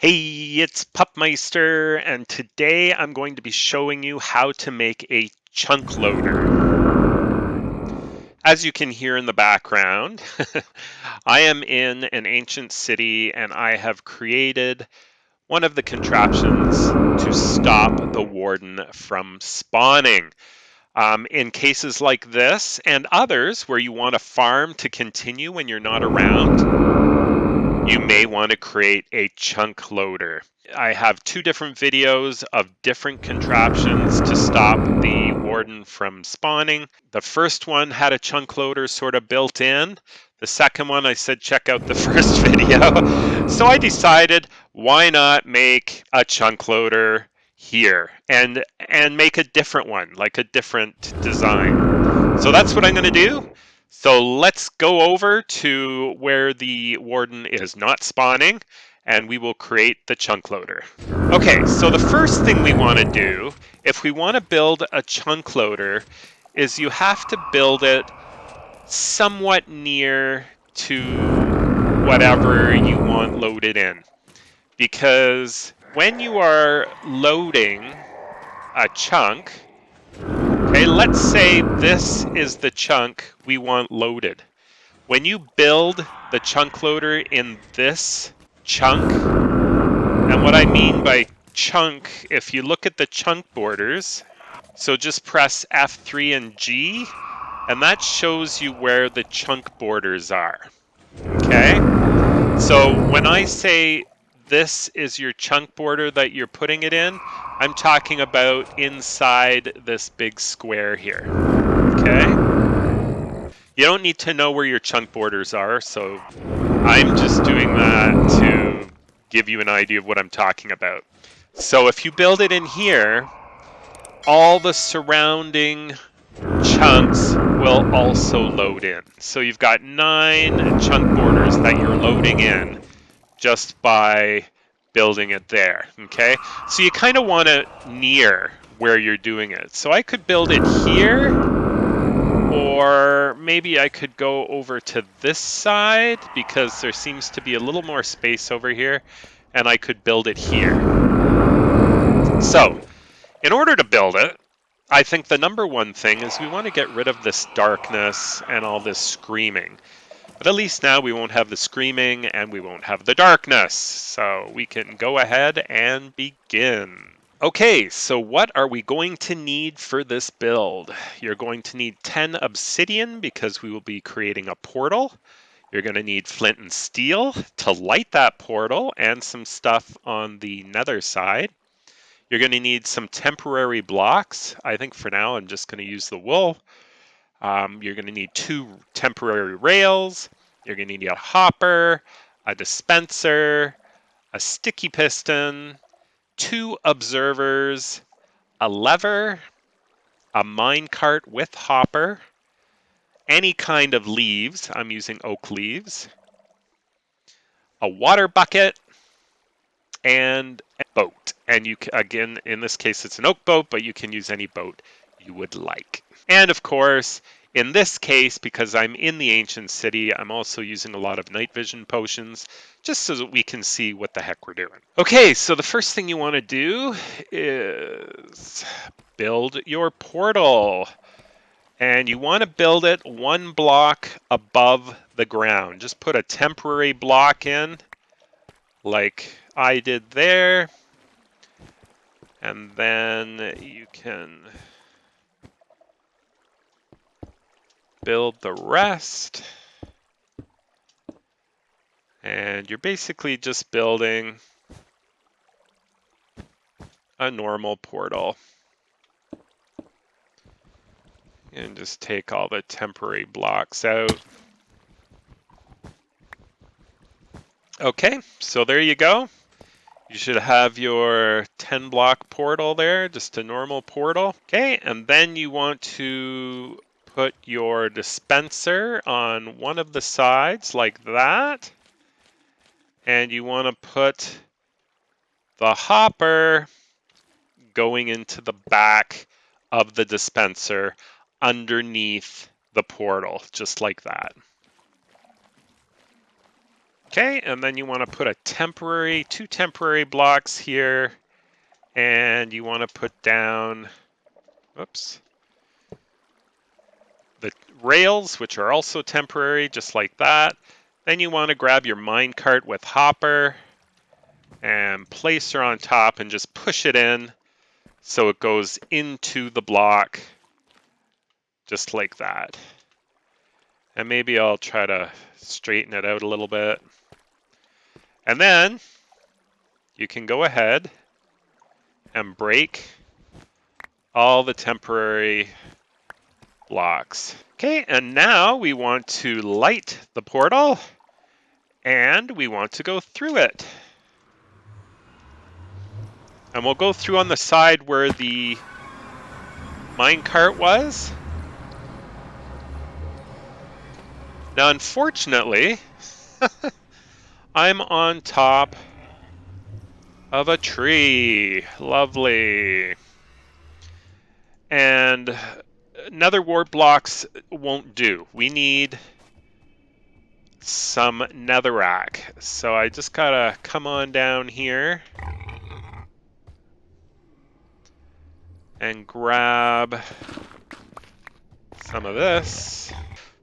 Hey, it's Pupmeister, and today I'm going to be showing you how to make a chunk loader. As you can hear in the background, I am in an ancient city and I have created one of the contraptions to stop the warden from spawning. In cases like this and others where you want a farm to continue when you're not around, you may want to create a chunk loader. I have two different videos of different contraptions to stop the warden from spawning. The first one had a chunk loader sort of built in. The second one, I said, check out the first video. So I decided, why not make a chunk loader here and make a different one, like a different design. So that's what I'm going to do. So let's go over to where the warden is not spawning and we will create the chunk loader. Okay, so the first thing we want to do, if we want to build a chunk loader, is you have to build it somewhat near to whatever you want loaded in. Because when you are loading a chunk, okay, let's say this is the chunk we want loaded. When you build the chunk loader in this chunk, and what I mean by chunk, if you look at the chunk borders, so just press F3 and G, and that shows you where the chunk borders are. Okay? So when I say this is your chunk border that you're putting it in, I'm talking about inside this big square here. Okay? You don't need to know where your chunk borders are, so I'm just doing that to give you an idea of what I'm talking about. So if you build it in here, all the surrounding chunks will also load in. So you've got 9 chunk borders that you're loading in just by building it there, okay? So you kind of want it near where you're doing it. So I could build it here, or maybe I could go over to this side because there seems to be a little more space over here, and I could build it here. So in order to build it, I think the number one thing is we want to get rid of this darkness and all this screaming. But at least now we won't have the screaming and we won't have the darkness. So we can go ahead and begin. Okay, so what are we going to need for this build? You're going to need 10 obsidian because we will be creating a portal. You're going to need flint and steel to light that portal and some stuff on the nether side. You're going to need some temporary blocks. I think for now I'm just going to use the wool. You're going to need 2 temporary rails. You're going to need a hopper, a dispenser, a sticky piston, 2 observers, a lever, a minecart with hopper, any kind of leaves. I'm using oak leaves, a water bucket, and a boat. And you again, in this case, it's an oak boat, but you can use any boat you would like. And of course, in this case, because I'm in the ancient city, I'm also using a lot of night vision potions, just so that we can see what the heck we're doing. Okay, so the first thing you want to do is build your portal. And you want to build it 1 block above the ground. Just put a temporary block in, like I did there, and then you can build the rest. And you're basically just building a normal portal. And just take all the temporary blocks out. Okay, so there you go. You should have your 10 block portal there, just a normal portal. Okay, and then you want to put your dispenser on one of the sides like that. And you want to put the hopper going into the back of the dispenser underneath the portal, just like that. Okay, and then you want to put two temporary blocks here, and you want to put down, oops, the rails, which are also temporary, just like that. Then you want to grab your minecart with hopper and place her on top and just push it in so it goes into the block, just like that. And maybe I'll try to straighten it out a little bit. And then you can go ahead and break all the temporary blocks. Okay, and now we want to light the portal and we want to go through it. And we'll go through on the side where the minecart was. Now, unfortunately, I'm on top of a tree. Lovely. And nether wart blocks won't do. We need some netherrack. So I just gotta come on down here and grab some of this.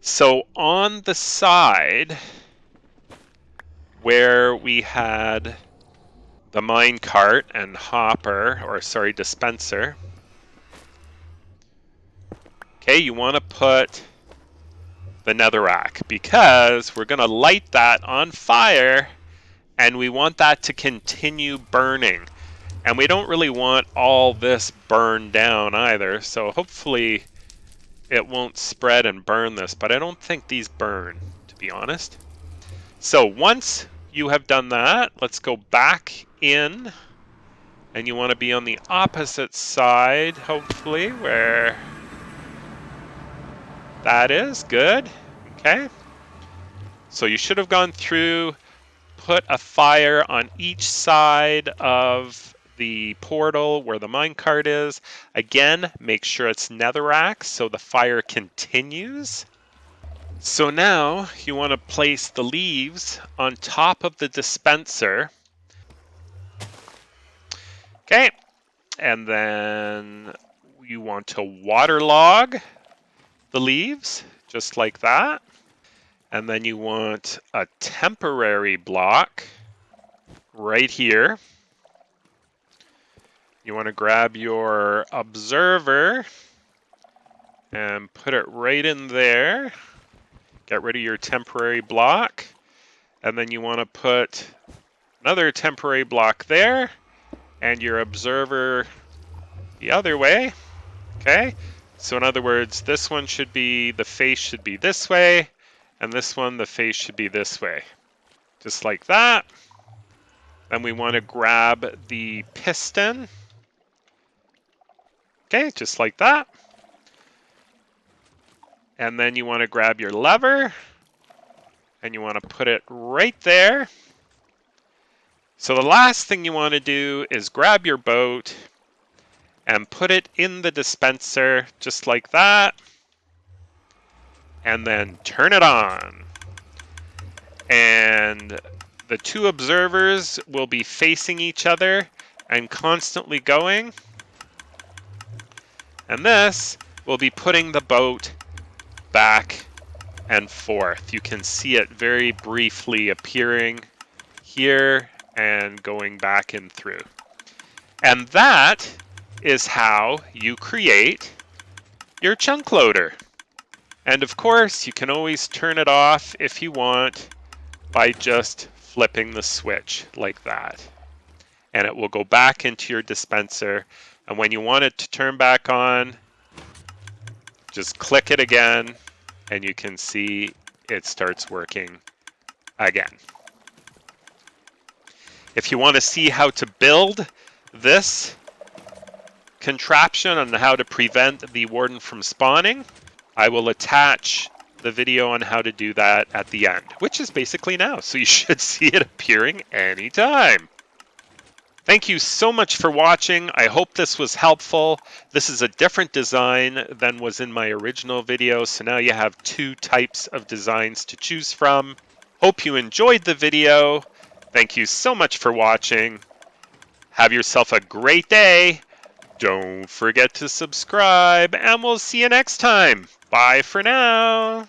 So on the side where we had the minecart and hopper, or sorry, dispenser, okay, you want to put the netherrack because we're going to light that on fire and we want that to continue burning. And we don't really want all this burned down either, so hopefully it won't spread and burn this, but I don't think these burn, to be honest. So once you have done that, let's go back in, and you want to be on the opposite side, hopefully, where that is. Good. Okay. So you should have gone through, put a fire on each side of the portal where the minecart is. Again, make sure it's netherrack so the fire continues. So now you want to place the leaves on top of the dispenser. Okay, and then you want to waterlog the leaves, just like that. And then you want a temporary block right here. You want to grab your observer and put it right in there. Get rid of your temporary block. And then you want to put another temporary block there and your observer the other way. Okay, so in other words, this one should be, the face should be this way, and this one, the face should be this way. Just like that. Then we want to grab the piston. Okay, just like that. And then you want to grab your lever, and you want to put it right there. So the last thing you want to do is grab your boat and put it in the dispenser, just like that. And then turn it on. And the two observers will be facing each other and constantly going. And this will be putting the boat back and forth. You can see it very briefly appearing here and going back and through. And that is how you create your chunk loader. And of course, you can always turn it off if you want by just flipping the switch like that. And it will go back into your dispenser. And when you want it to turn back on, just click it again and you can see it starts working again. If you want to see how to build this contraption and how to prevent the warden from spawning, I will attach the video on how to do that at the end, which is basically now, so you should see it appearing anytime. Thank you so much for watching. I hope this was helpful. This is a different design than was in my original video, so now you have two types of designs to choose from. Hope you enjoyed the video. Thank you so much for watching. Have yourself a great day. Don't forget to subscribe, and we'll see you next time. Bye for now.